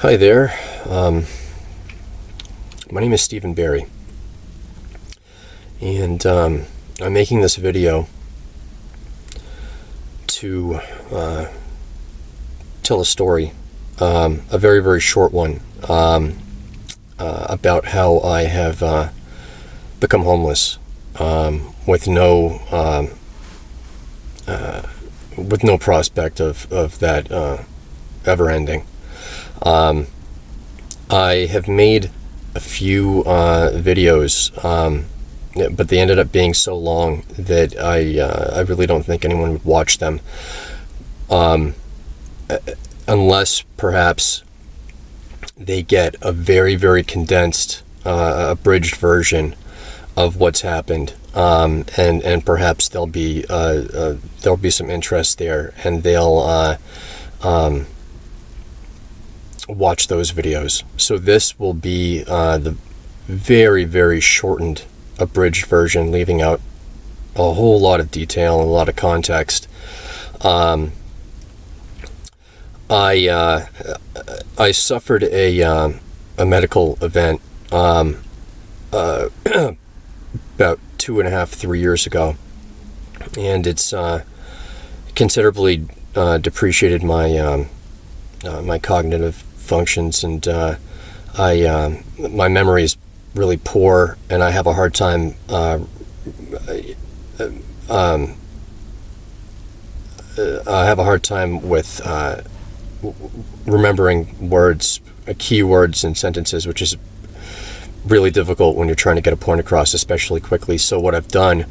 Hi there. My name is Stephen Barry, and I'm making this video to tell a story, a very, very short one, about how I have become homeless with no prospect of that ever ending. I have made a few videos, but they ended up being so long that I really don't think anyone would watch them, unless perhaps they get a very, very condensed, abridged version of what's happened, and perhaps there'll be some interest there, and they'll watch those videos. So this will be the very, very shortened, abridged version, leaving out a whole lot of detail and a lot of context. I suffered a medical event about 2.5-3 years ago, and it's considerably depreciated my my cognitive functions, and my memory is really poor, and I have a hard time with remembering words, keywords and sentences, which is really difficult when you're trying to get a point across, especially quickly. So what I've done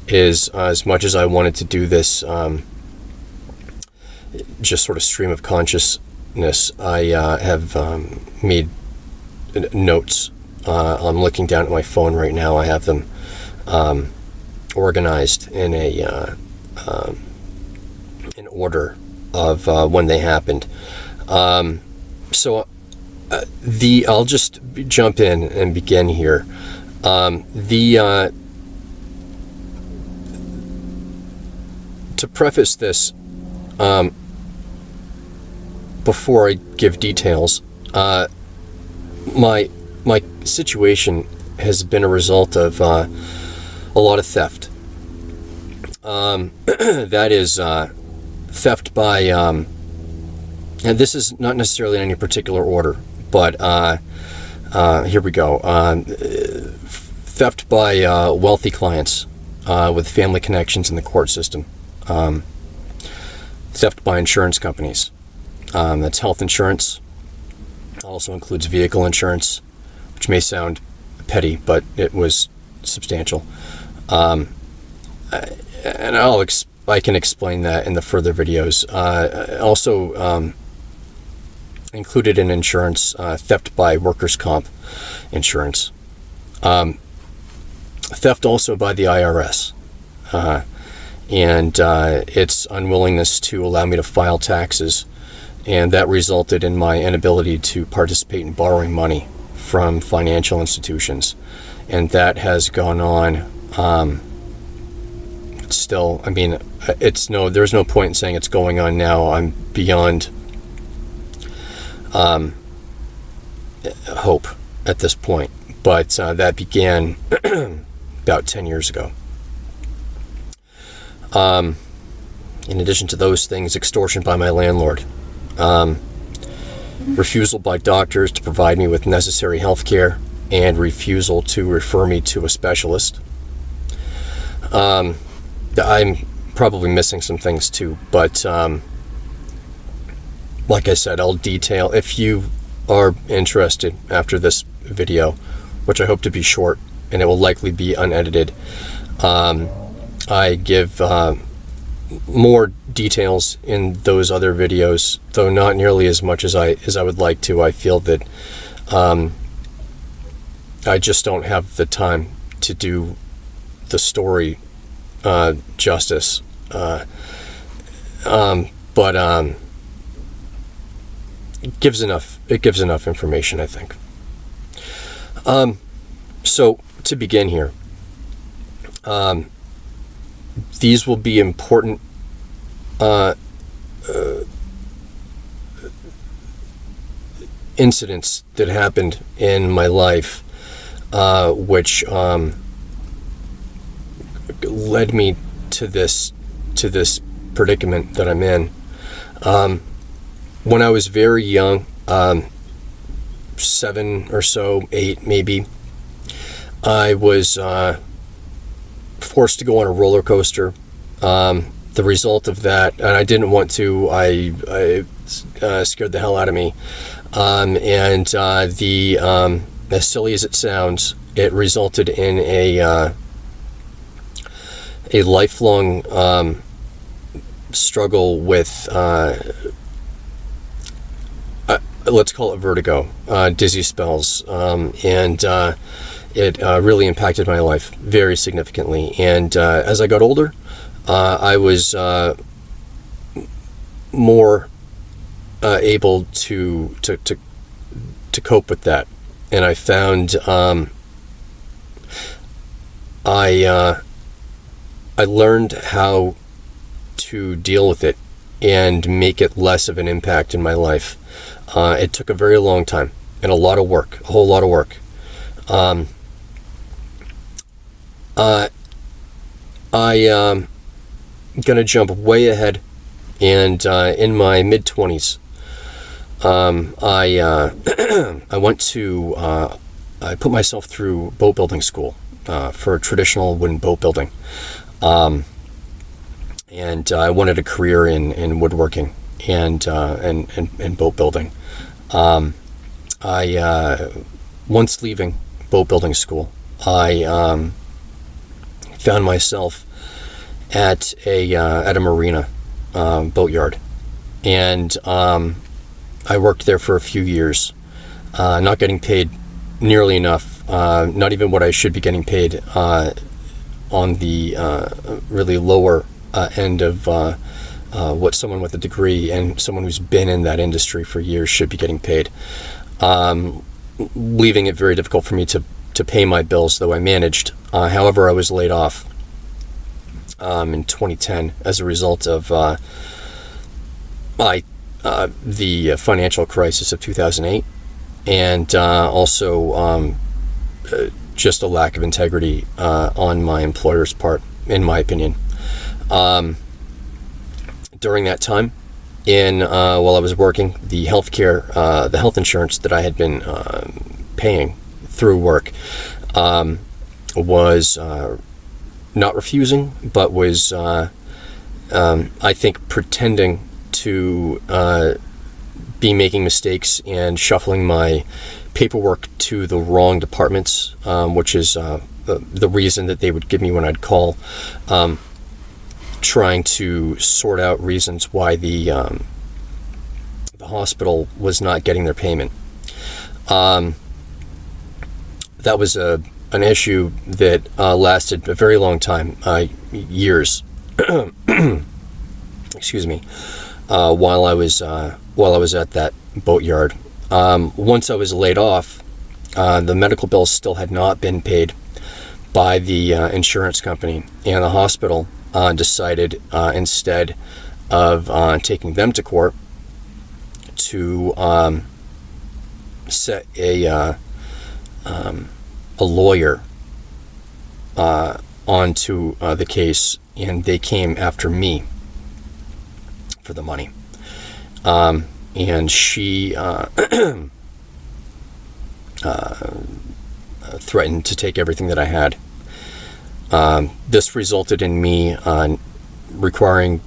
is, as much as I wanted to do this just sort of stream of consciousness, I have made notes. I'm looking down at my phone right now. I have them organized in order of when they happened. So I'll just jump in and begin here. To preface this, before I give details, my situation has been a result of a lot of theft. That is theft by, and this is not necessarily in any particular order, but here we go. Theft by wealthy clients with family connections in the court system. Theft by insurance companies. That's health insurance. Also includes vehicle insurance, which may sound petty, but it was substantial. And I can explain that in the further videos. Also included in insurance, theft by workers' comp insurance. Theft also by the IRS. And its unwillingness to allow me to file taxes. And that resulted in my inability to participate in borrowing money from financial institutions. And that has gone on still. I mean, there's no point in saying it's going on now. I'm beyond hope at this point. But that began about 10 years ago. In addition to those things, extortion by my landlord. Refusal by doctors to provide me with necessary health care, and refusal to refer me to a specialist. I'm probably missing some things too, but like I said, I'll detail. If you are interested after this video, which I hope to be short, and it will likely be unedited, I give more details in those other videos, though not nearly as much as I would like to. I feel that I just don't have the time to do the story justice. But it gives enough information, I think. So to begin here, these will be important incidents that happened in my life, which led me to this predicament that I'm in. When I was very young, 7 or so, 8 maybe, I was forced to go on a roller coaster. The result of that, and I didn't want to, I scared the hell out of me. As silly as it sounds, it resulted in a lifelong struggle with, let's call it vertigo, dizzy spells, and it really impacted my life very significantly. And as I got older, I was more able to cope with that, and I found I learned how to deal with it and make it less of an impact in my life. It took a very long time and a lot of work, a whole lot of work. I'm gonna jump way ahead, and in my mid-20s, I went to I put myself through boat building school for traditional wooden boat building, and I wanted a career in woodworking and boat building. Once leaving boat building school, I found myself at a marina boatyard, and I worked there for a few years, not getting paid nearly enough, not even what I should be getting paid on the really lower end of what someone with a degree and someone who's been in that industry for years should be getting paid, leaving it very difficult for me to pay my bills, though I managed. However, I was laid off in 2010 as a result of the financial crisis of 2008, and also just a lack of integrity on my employer's part, in my opinion. During that time, while I was working, the health insurance that I had been paying through work was not refusing, but was I think pretending to be making mistakes and shuffling my paperwork to the wrong departments, which is the reason that they would give me when I'd call, trying to sort out reasons why the hospital was not getting their payment. That was an issue that lasted a very long time, years. Excuse me. While I was at that boatyard, once I was laid off, the medical bills still had not been paid by the insurance company, and the hospital decided instead of taking them to court to set a lawyer onto the case, and they came after me for the money. And she threatened to take everything that I had. This resulted in me requiring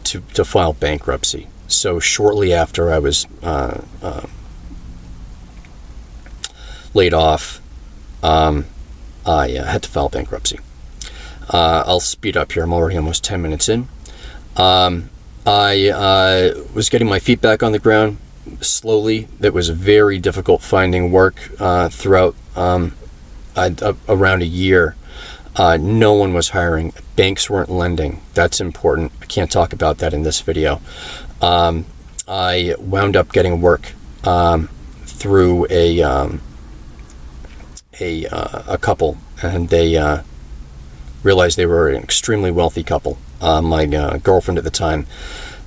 to file bankruptcy. So shortly after I was laid off, I had to file bankruptcy. I'll speed up here. I'm already almost 10 minutes in. I was getting my feet back on the ground slowly. It was very difficult finding work throughout around a year. No one was hiring. Banks weren't lending. That's important. I can't talk about that in this video. I wound up getting work through a couple, and they realized they were an extremely wealthy couple. My girlfriend at the time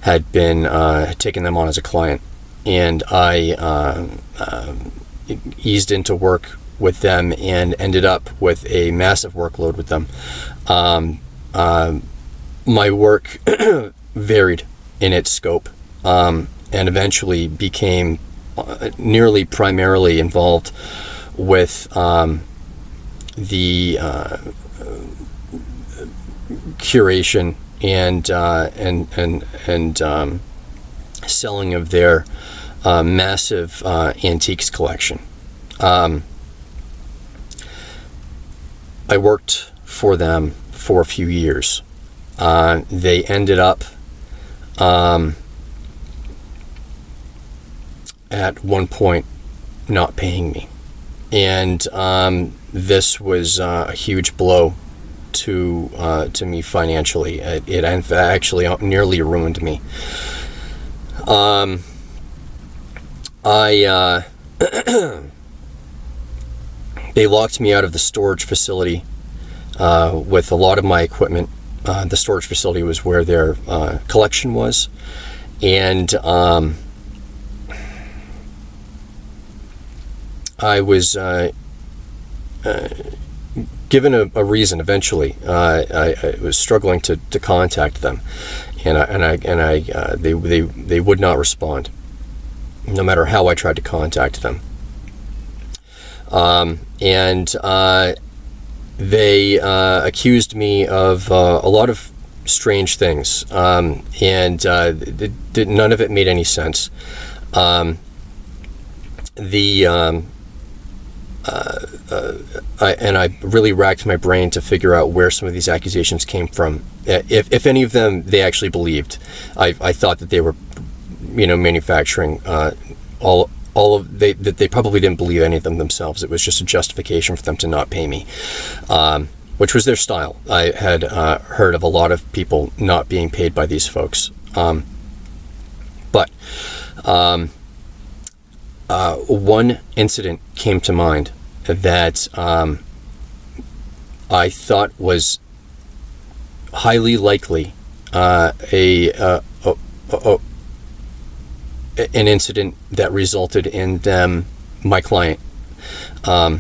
had taken them on as a client, and I eased into work with them and ended up with a massive workload with them. My work varied in its scope, and eventually became nearly primarily involved with the curation and selling of their massive antiques collection. I worked for them for a few years. They ended up at one point not paying me, and this was a huge blow to me financially. It actually nearly ruined me. They locked me out of the storage facility with a lot of my equipment. The storage facility was where their collection was, and I was given a reason eventually. I was struggling to contact them, and they would not respond, no matter how I tried to contact them. They accused me of a lot of strange things, and none of it made any sense. I really racked my brain to figure out where some of these accusations came from. If any of them they actually believed. I thought that they were, manufacturing that they probably didn't believe any of them themselves. It was just a justification for them to not pay me, which was their style. I had heard of a lot of people not being paid by these folks. But one incident came to mind that I thought was highly likely an incident that resulted in them, my client. Their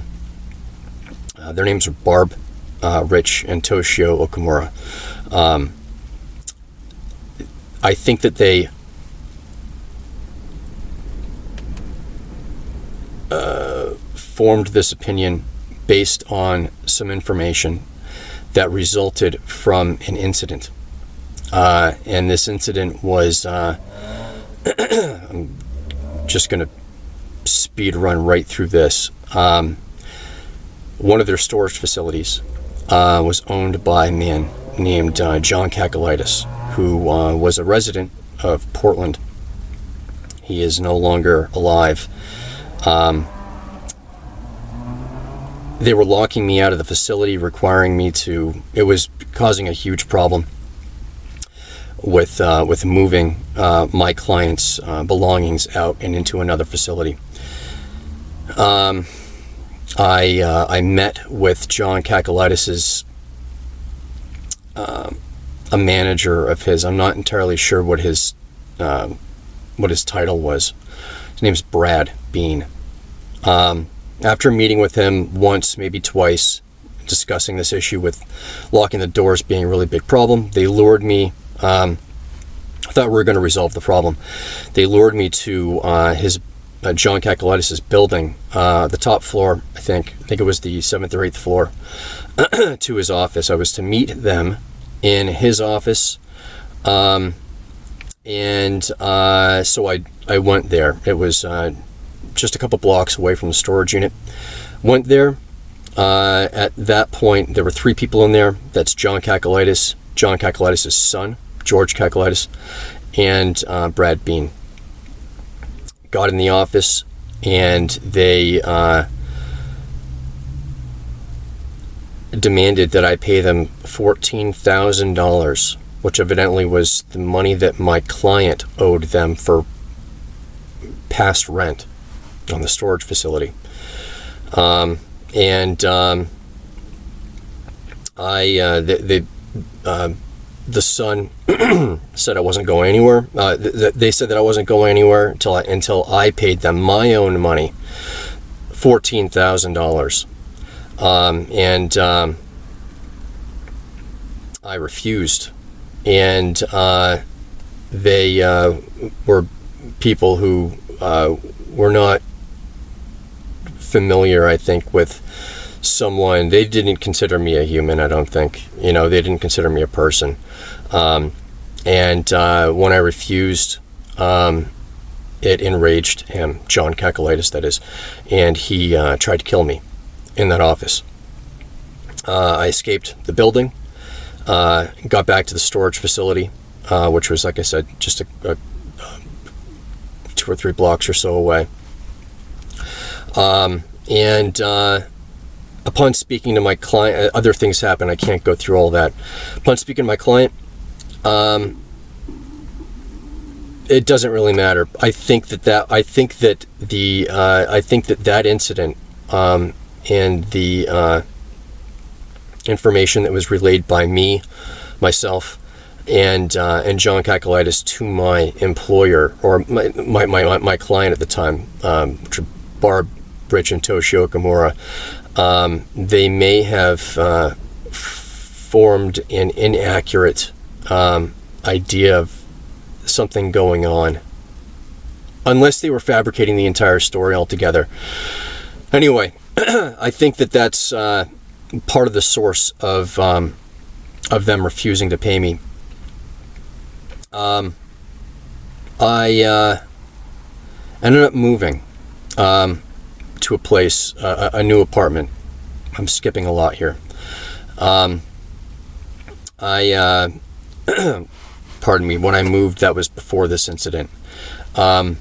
names are Barb, Rich, and Toshio Okamura. I think that they formed this opinion based on some information that resulted from an incident. And this incident was, I'm just going to speed run right through this. One of their storage facilities was owned by a man named John Cacoulidis, who was a resident of Portland. He is no longer alive. They were locking me out of the facility, requiring me to. It was causing a huge problem with moving my client's belongings out and into another facility. I met with John Cacoulidis' a manager of his. I'm not entirely sure what his title was. His name's Brad Bean. After meeting with him once, maybe twice, discussing this issue with locking the doors being a really big problem, they lured me. I thought we were going to resolve the problem. They lured me to his John Cacoulidis' building, the top floor. I think it was the 7th or 8th floor, to his office. I was to meet them in his office, so I went there. It was just a couple blocks away from the storage unit. Went there. At that point, there were 3 people in there. That's John Cacoulidis, John Cacoulidis' son, George Cacoulidis, and Brad Bean. Got in the office, and they demanded that I pay them $14,000, which evidently was the money that my client owed them for past rent on the storage facility. They the son said I wasn't going anywhere. They said that I wasn't going anywhere until I paid them my own money, $14,000. And I refused. And they were people who were not familiar, I think, with someone. They didn't consider me a human, I don't think. They didn't consider me a person. And when I refused, it enraged him, John Cacoulidis, that is, and he tried to kill me in that office. I escaped the building, got back to the storage facility, which was, like I said, just a 2 or 3 blocks or so away. And upon speaking to my client, other things happened. I can't go through all that. Upon speaking to my client, it doesn't really matter. I think that incident and the information that was relayed by myself, and John Cacoulidis to my employer, or my client at the time, which were Barb, Rich, and Toshio Okamura, they may have formed an inaccurate idea of something going on, unless they were fabricating the entire story altogether. Anyway, I think that's part of the source of them refusing to pay me. I ended up moving to a place, a new apartment. I'm skipping a lot here. Pardon me, when I moved, that was before this incident. I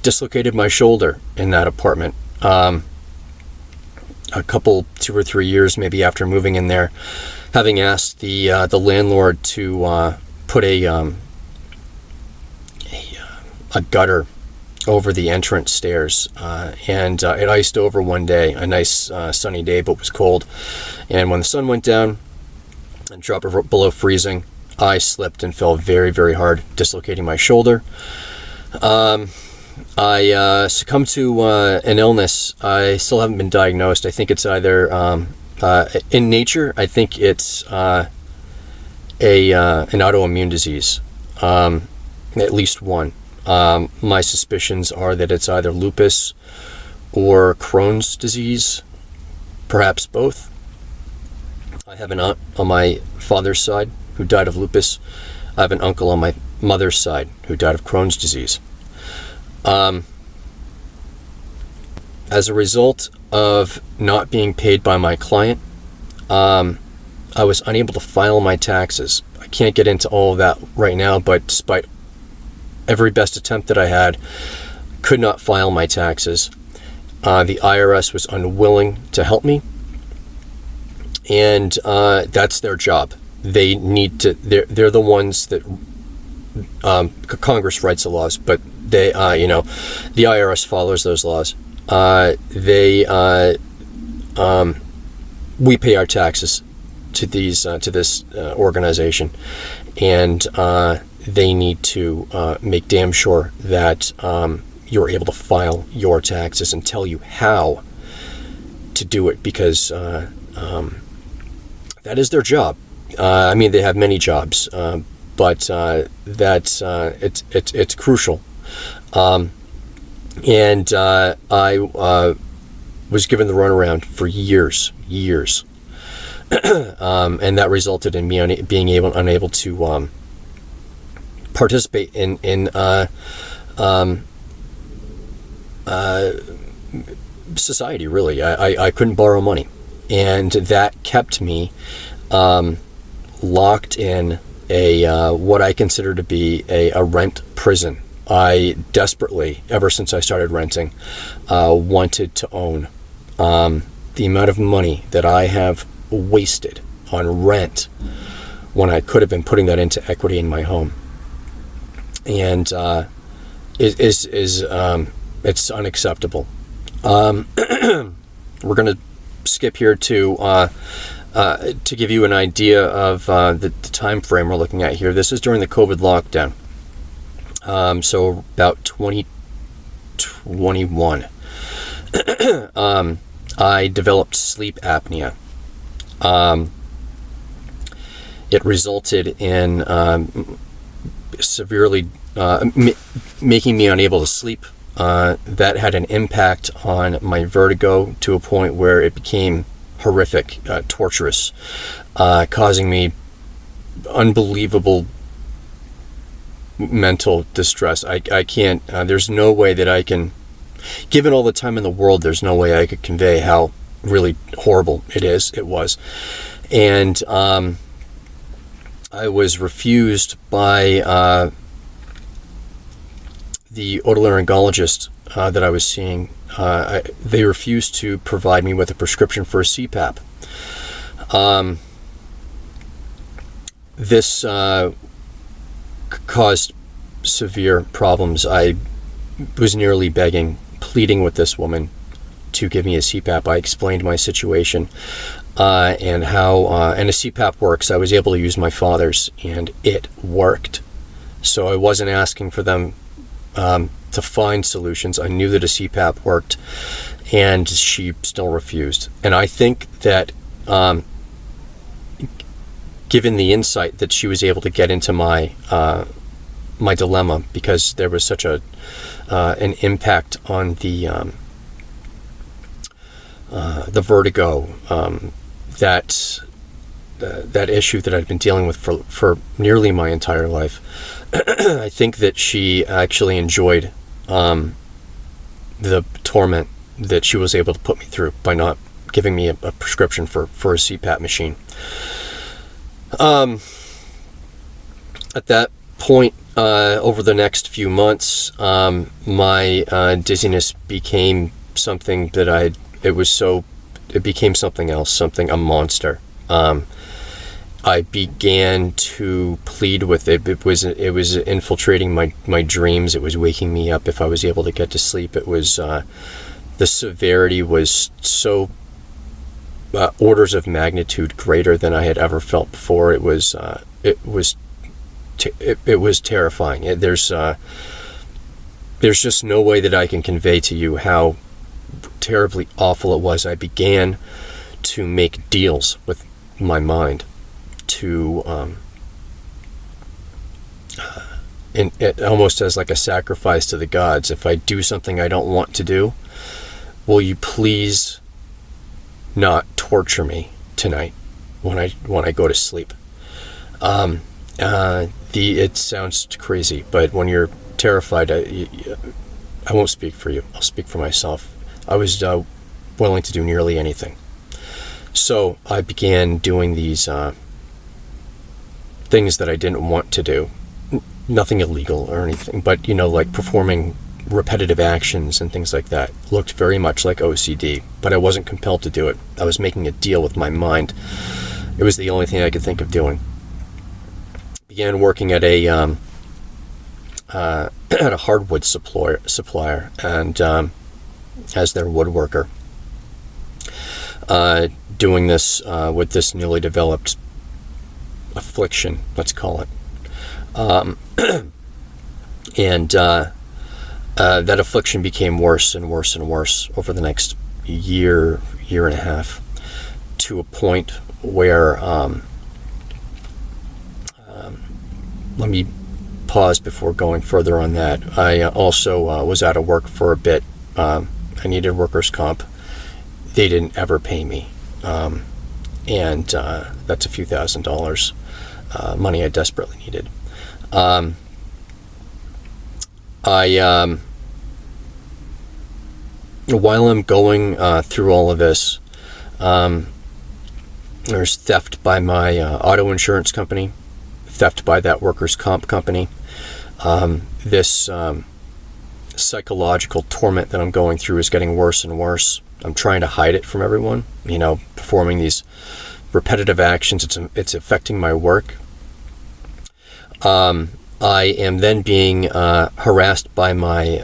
dislocated my shoulder in that apartment. A couple, 2 or 3 years maybe after moving in there, having asked the landlord to put a gutter over the entrance stairs, and it iced over one day, a nice sunny day, but it was cold. And when the sun went down and dropped below freezing, I slipped and fell very, very hard, dislocating my shoulder. I succumbed to an illness. I still haven't been diagnosed. I think it's either in nature. I think it's an autoimmune disease, at least one. My suspicions are that it's either lupus or Crohn's disease, perhaps both. I have an aunt on my father's side who died of lupus. I have an uncle on my mother's side who died of Crohn's disease. As a result of not being paid by my client, I was unable to file my taxes. I can't get into all of that right now, but despite every best attempt that I had, could not file my taxes. The IRS was unwilling to help me, and that's their job. They need to. They're the ones that Congress writes the laws, but they, the IRS follows those laws. We pay our taxes to this organization, and they need to make damn sure that you're able to file your taxes and tell you how to do it, because that is their job. They have many jobs, but it's crucial. And I was given the runaround for years, and that resulted in me being unable to participate in society. Really, I couldn't borrow money, and that kept me locked in what I consider to be a rent prison. I desperately, ever since I started renting, wanted to own. The amount of money that I have wasted on rent when I could have been putting that into equity in my home, and it's unacceptable. We're going to skip here to To give you an idea of the time frame we're looking at here, this is during the COVID lockdown. So about 2021. I developed sleep apnea. It resulted in severely making me unable to sleep. That had an impact on my vertigo to a point where it became horrific, torturous, causing me unbelievable mental distress. I can't, there's no way that I can, given all the time in the world, there's no way I could convey how really horrible it was. And I was refused by the otolaryngologist that I was seeing. They refused to provide me with a prescription for a CPAP. This caused severe problems. I was nearly begging, pleading with this woman to give me a CPAP. I explained my situation and how and a CPAP works. I was able to use my father's, and it worked. So I wasn't asking for them to find solutions. I knew that a CPAP worked, and she still refused. And I think that given the insight that she was able to get into my my dilemma, because there was such an impact on the vertigo, that issue that I'd been dealing with for nearly my entire life. I think that she actually enjoyed the torment that she was able to put me through by not giving me a prescription for a CPAP machine. At that point, over the next few months, my dizziness became something that it became something else, a monster. I began to plead with it. It was infiltrating my dreams. It was waking me up if I was able to get to sleep. It was the severity was so orders of magnitude greater than I had ever felt before. It was terrifying. There's just no way that I can convey to you how terribly awful it was. I began to make deals with my mind to almost as like a sacrifice to the gods. If I do something I don't want to do, will you please not torture me tonight when I go to sleep? It sounds crazy, but when you're terrified, I won't speak for you. I'll speak for myself. I was willing to do nearly anything. So I began doing these things that I didn't want to do. Nothing illegal or anything, but like performing repetitive actions and things like that. Looked very much like OCD, but I wasn't compelled to do it. I was making a deal with my mind. It was the only thing I could think of doing. Began working at a at a hardwood supplier, and as their woodworker, doing this with this newly developed affliction, let's call it, and that affliction became worse and worse and worse over the next year and a half, to a point where let me pause before going further on that. I also was out of work for a bit. I needed workers' comp. They didn't ever pay me, and that's a few $1,000s, money I desperately needed. While I'm going through all of this, there's theft by my auto insurance company, theft by that workers' comp company. This psychological torment that I'm going through is getting worse and worse. I'm trying to hide it from everyone, performing these repetitive actions. It's affecting my work. I am then being harassed by my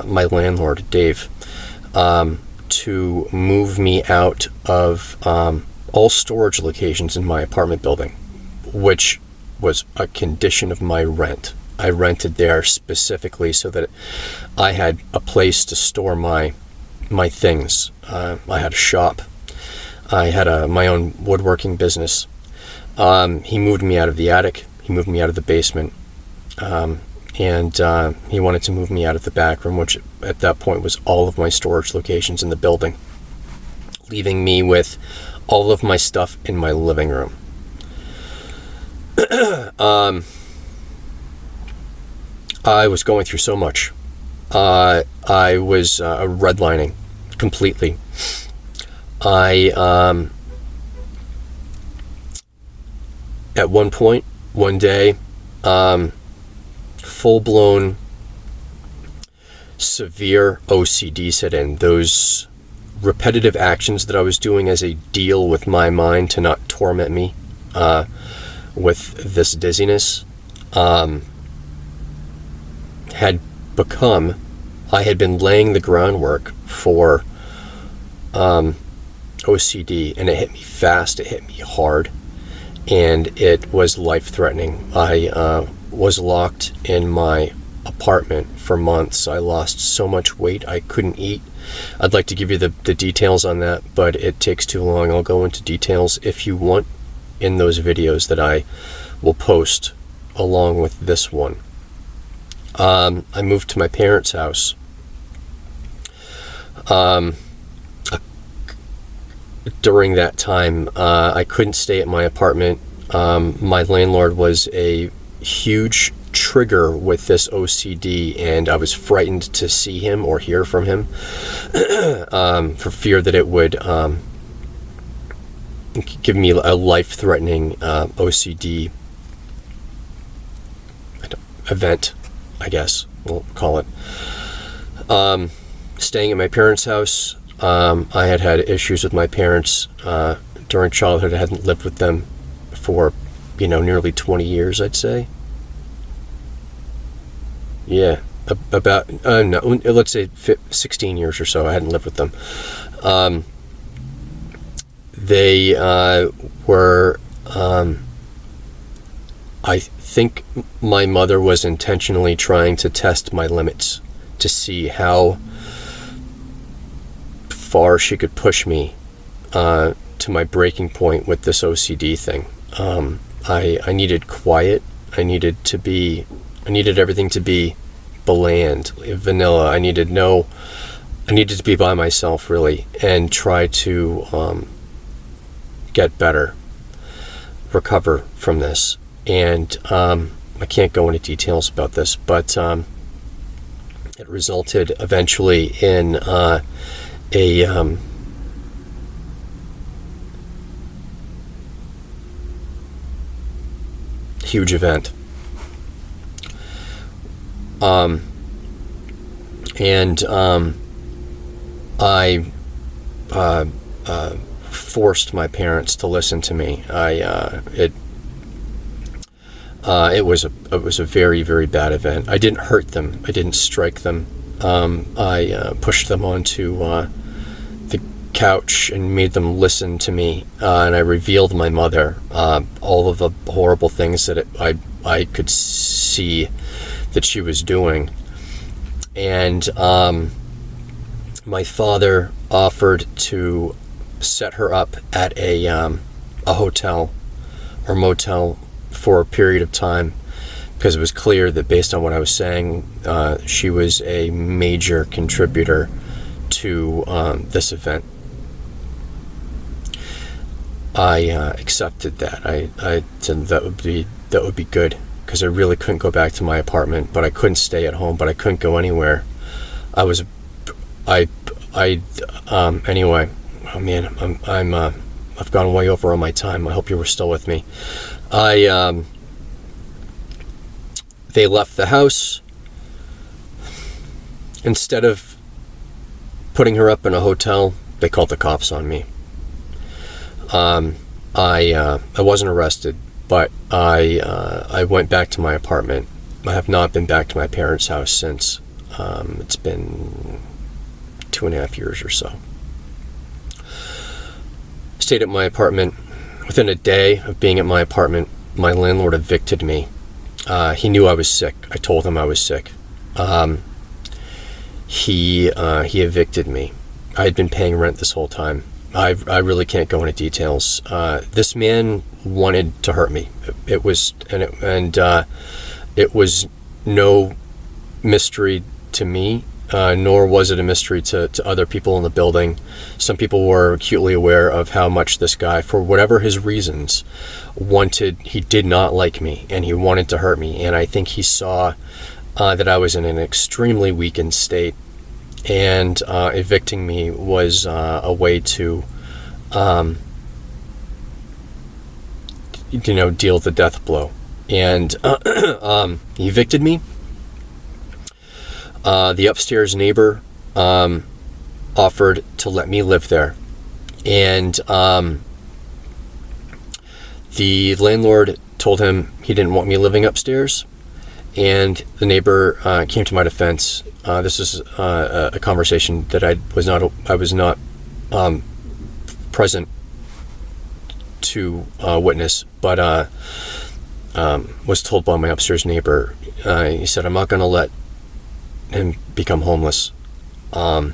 landlord, Dave, to move me out of all storage locations in my apartment building, which was a condition of my rent. I rented there specifically so that I had a place to store my things. I had a shop. I had my own woodworking business. He moved me out of the attic. He moved me out of the basement. And he wanted to move me out of the back room, which at that point was all of my storage locations in the building, leaving me with all of my stuff in my living room. I was going through so much. I was redlining completely. At one point, one day, full-blown severe OCD set in. Those repetitive actions that I was doing as a deal with my mind to not torment me with this dizziness had become, I had been laying the groundwork for OCD, and it hit me fast, it hit me hard, and it was life-threatening. I was locked in my apartment for months. I lost so much weight I couldn't eat. I'd like to give you the details on that, but it takes too long. I'll go into details if you want in those videos that I will post along with this one. I moved to my parents' house. During that time, I couldn't stay at my apartment. My landlord was a huge trigger with this OCD, and I was frightened to see him or hear from him for fear that it would give me a life-threatening OCD event, I guess we'll call it. Staying at my parents' house, I had issues with my parents during childhood. I hadn't lived with them for, nearly 20 years, I'd say. Yeah, about, no, let's say 16 years or so I hadn't lived with them. They were, I think my mother was intentionally trying to test my limits to see how far she could push me to my breaking point with this OCD thing. I needed quiet. I needed everything to be bland, vanilla. I needed to be by myself, really, and try to get better, recover from this. And I can't go into details about this, but it resulted eventually in a huge event. I forced my parents to listen to me. It was a very, very bad event. I didn't hurt them. I didn't strike them. I pushed them onto the couch and made them listen to me, and I revealed my mother all of the horrible things that I could see that she was doing. And my father offered to set her up at a hotel or motel for a period of time, because it was clear that based on what I was saying, she was a major contributor to this event. I accepted that. I said that would be good, because I really couldn't go back to my apartment, but I couldn't stay at home, but I couldn't go anywhere. Anyway, oh man, I've gone way over on my time. I hope you were still with me. They left the house. Instead of putting her up in a hotel, they called the cops on me. I wasn't arrested, but I went back to my apartment. I have not been back to my parents' house since. It's been 2.5 years or so. stayed at my apartment. Within a day of being at my apartment, my landlord evicted me. He knew I was sick. I told him I was sick. He evicted me. I had been paying rent this whole time. I really can't go into details. This man wanted to hurt me. It was no mystery to me, nor was it a mystery to other people in the building. Some people were acutely aware of how much this guy, for whatever his reasons, he did not like me, and he wanted to hurt me. And I think he saw that I was in an extremely weakened state, and evicting me was a way to deal the death blow. And he evicted me. The upstairs neighbor offered to let me live there, and the landlord told him he didn't want me living upstairs, and the neighbor came to my defense. This is a conversation that I was not present to witness, but was told by my upstairs neighbor. He said, "I'm not going to let him become homeless." My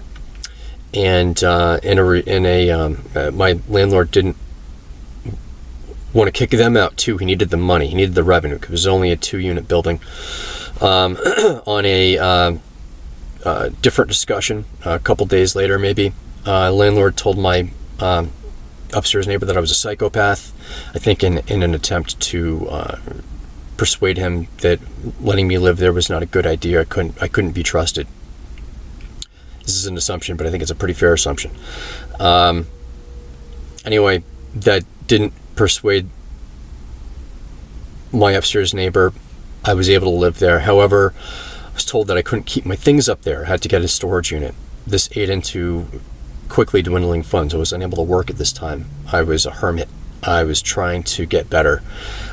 landlord didn't want to kick them out too. He needed the money. He needed the revenue because it was only a 2-unit building. On a different discussion, a couple days later, maybe, landlord told my upstairs neighbor that I was a psychopath. I think in an attempt to persuade him that letting me live there was not a good idea. I couldn't be trusted. This is an assumption, but I think it's a pretty fair assumption. Anyway, that didn't persuade my upstairs neighbor. I was able to live there. However, I was told that I couldn't keep my things up there. I had to get a storage unit. This ate into quickly dwindling funds. I was unable to work at this time. I was a hermit. I was trying to get better,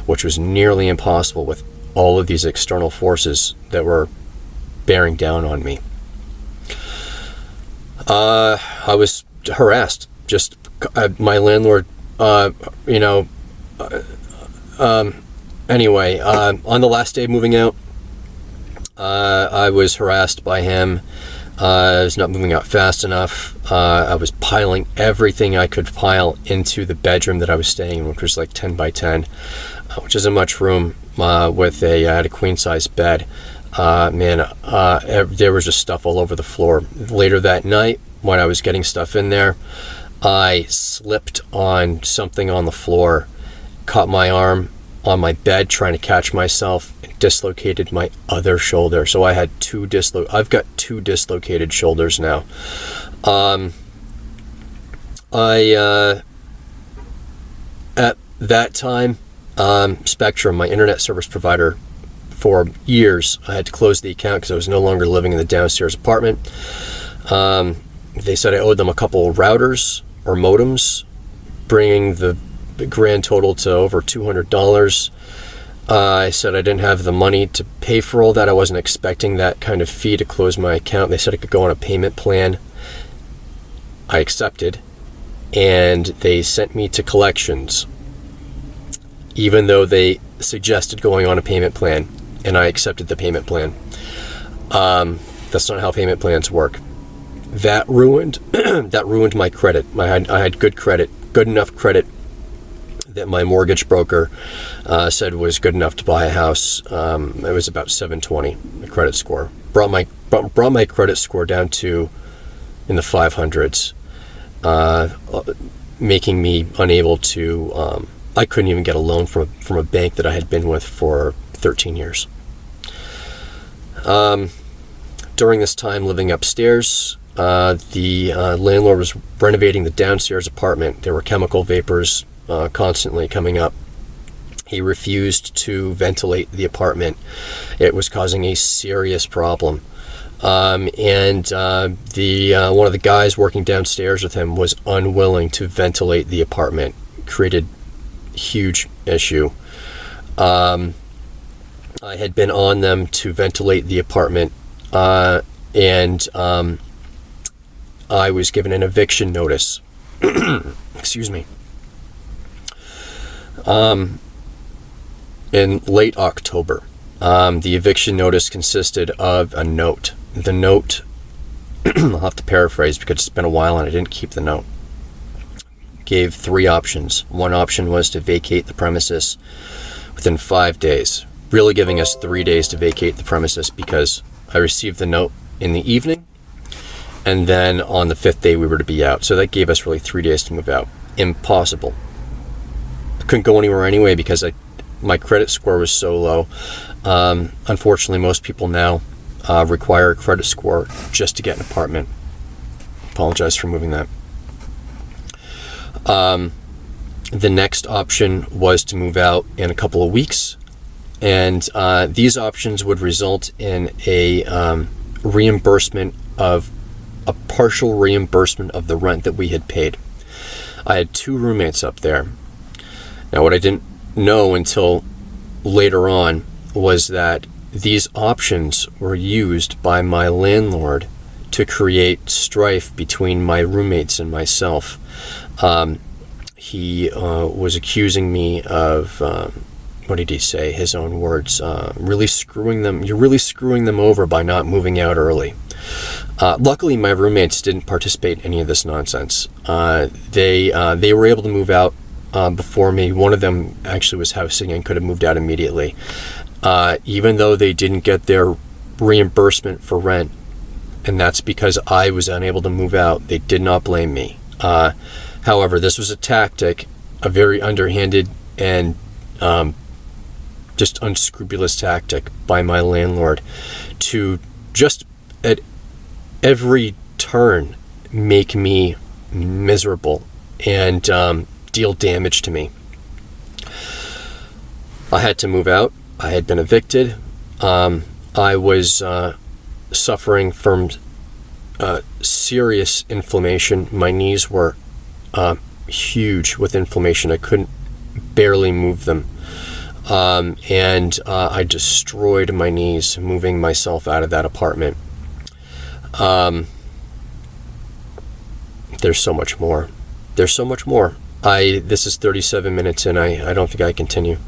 which was nearly impossible with all of these external forces that were bearing down on me. I was harassed. My landlord, anyway, on the last day of moving out, I was harassed by him. I was not moving out fast enough. I was piling everything I could pile into the bedroom that I was staying in, which was like 10 by 10, which isn't much room, I had a queen size bed. There was just stuff all over the floor. Later that night, when I was getting stuff in there, I slipped on something on the floor, caught my arm on my bed trying to catch myself, and dislocated my other shoulder. So I had I've got 2 dislocated shoulders now. At that time, Spectrum, my internet service provider, for years, I had to close the account because I was no longer living in the downstairs apartment. They said I owed them a couple of routers or modems, bringing the grand total to over $200. I said I didn't have the money to pay for all that. I wasn't expecting that kind of fee to close my account. They said I could go on a payment plan. I accepted, and they sent me to collections, even though they suggested going on a payment plan, and I accepted the payment plan. That's not how payment plans work. That ruined my credit. I had good credit, good enough credit that my mortgage broker said was good enough to buy a house. It was about 720, the credit score. Brought my credit score down to in the 500s, making me unable to. I couldn't even get a loan from a bank that I had been with for 13 years. During this time living upstairs, the landlord was renovating the downstairs apartment. There were chemical vapors constantly coming up. He refused to ventilate the apartment. It was causing a serious problem. One of the guys working downstairs with him was unwilling to ventilate the apartment. Created huge issue. I had been on them to ventilate the apartment, and I was given an eviction notice. Excuse me. In late October. The eviction notice consisted of a note. The note, I'll have to paraphrase because it's been a while and I didn't keep the note, gave 3 options. One option was to vacate the premises within 5 days, really giving us 3 days to vacate the premises because I received the note in the evening, and then on the 5th day we were to be out. So that gave us really 3 days to move out. Impossible. I couldn't go anywhere anyway because my credit score was so low. Unfortunately, most people now require a credit score just to get an apartment. Apologize for moving that. The next option was to move out in a couple of weeks, and these options would result in a partial reimbursement of the rent that we had paid. I had 2 roommates up there. Now, what I didn't know until later on was that these options were used by my landlord to create strife between my roommates and myself. He was accusing me of, what did he say? His own words, you're really screwing them over by not moving out early. Luckily, my roommates didn't participate in any of this nonsense. They were able to move out before me. One of them actually was housing and could have moved out immediately. Even though they didn't get their reimbursement for rent, and that's because I was unable to move out, they did not blame me. However, this was a tactic, a very underhanded and just unscrupulous tactic by my landlord to just at every turn make me miserable and deal damage to me. I had to move out. I had been evicted. I was suffering from serious inflammation. My knees were huge with inflammation. I couldn't barely move them. And I destroyed my knees moving myself out of that apartment. There's so much more. This is 37 minutes in. I don't think I continue.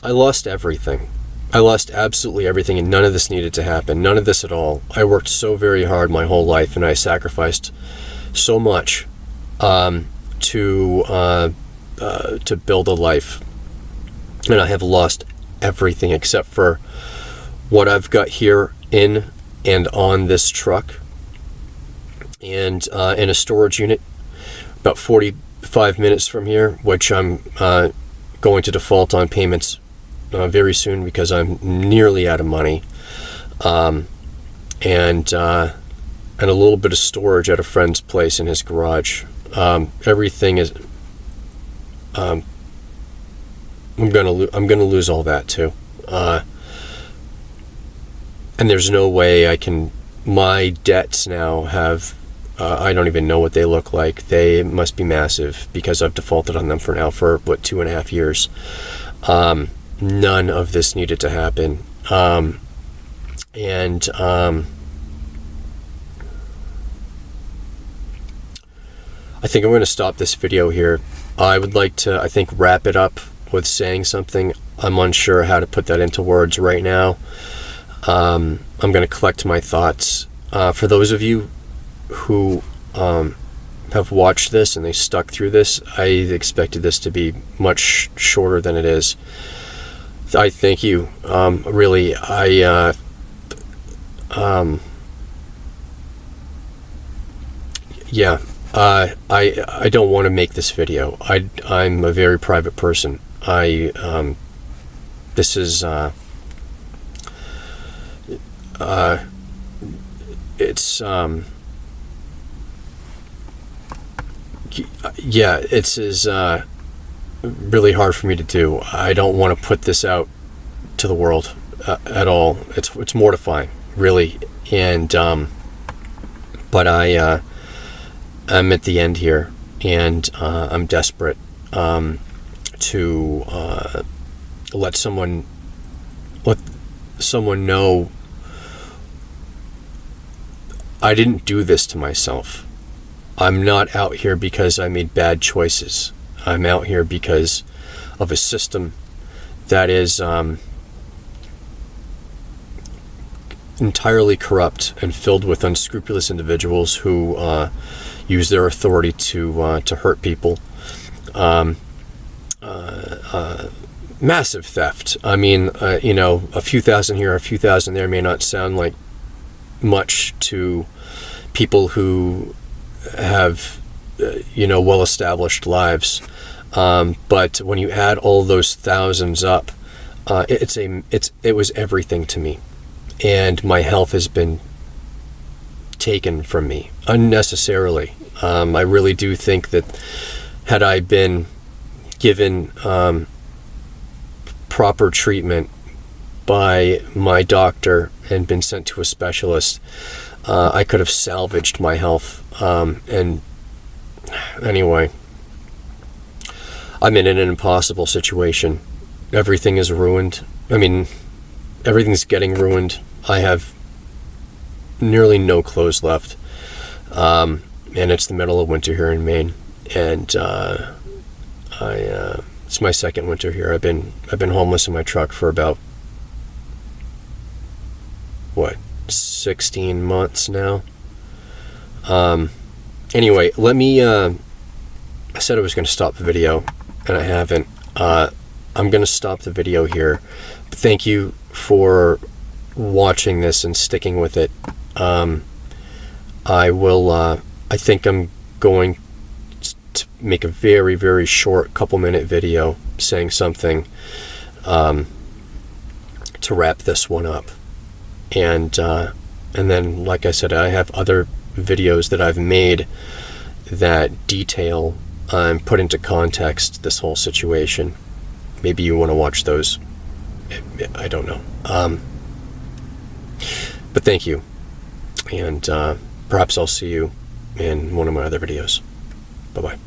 I lost everything. I lost absolutely everything, and none of this needed to happen. None of this at all. I worked so very hard my whole life, and I sacrificed so much to build a life, and I have lost everything except for what I've got here in and on this truck, and in a storage unit about 45 minutes from here, which I'm going to default on payments very soon because I'm nearly out of money, and a little bit of storage at a friend's place in his garage. Everything is. I'm gonna lose all that too, and there's no way I can. My debts now have. I don't even know what they look like. They must be massive because I've defaulted on them for 2.5 years. None of this needed to happen. I think I'm going to stop this video here. I would like to, wrap it up with saying something. I'm unsure how to put that into words right now. I'm going to collect my thoughts. For those of you who have watched this and they stuck through this, I expected this to be much shorter than it is. I thank you. Really, I don't want to make this video. I'm a very private person. This is it's really hard for me to do. I don't want to put this out to the world at all. It's mortifying, really. And but I'm at the end here, and I'm desperate to let someone know I didn't do this to myself. I'm not out here because I made bad choices. I'm out here because of a system that is entirely corrupt and filled with unscrupulous individuals who use their authority to hurt people. Massive theft. I mean, a few thousand here, a few thousand there may not sound like much to people who have, well-established lives. But when you add all those thousands up, it was everything to me. And my health has been taken from me unnecessarily. I really do think that had I been given proper treatment by my doctor and been sent to a specialist, I could have salvaged my health. And anyway, I'm in an impossible situation. Everything is ruined. I mean, everything's getting ruined. I have nearly no clothes left. And it's the middle of winter here in Maine. And it's my second winter here. I've been homeless in my truck for about 16 months now. Anyway, let me I said I was going to stop the video, and I haven't. I'm going to stop the video here. But thank you for watching this and sticking with it. I think I'm going to make a very, very short couple-minute video saying something to wrap this one up. And then, like I said, I have other videos that I've made that detail and put into context this whole situation. Maybe you want to watch those. I don't know. But thank you. And perhaps I'll see you in one of my other videos. Bye-bye.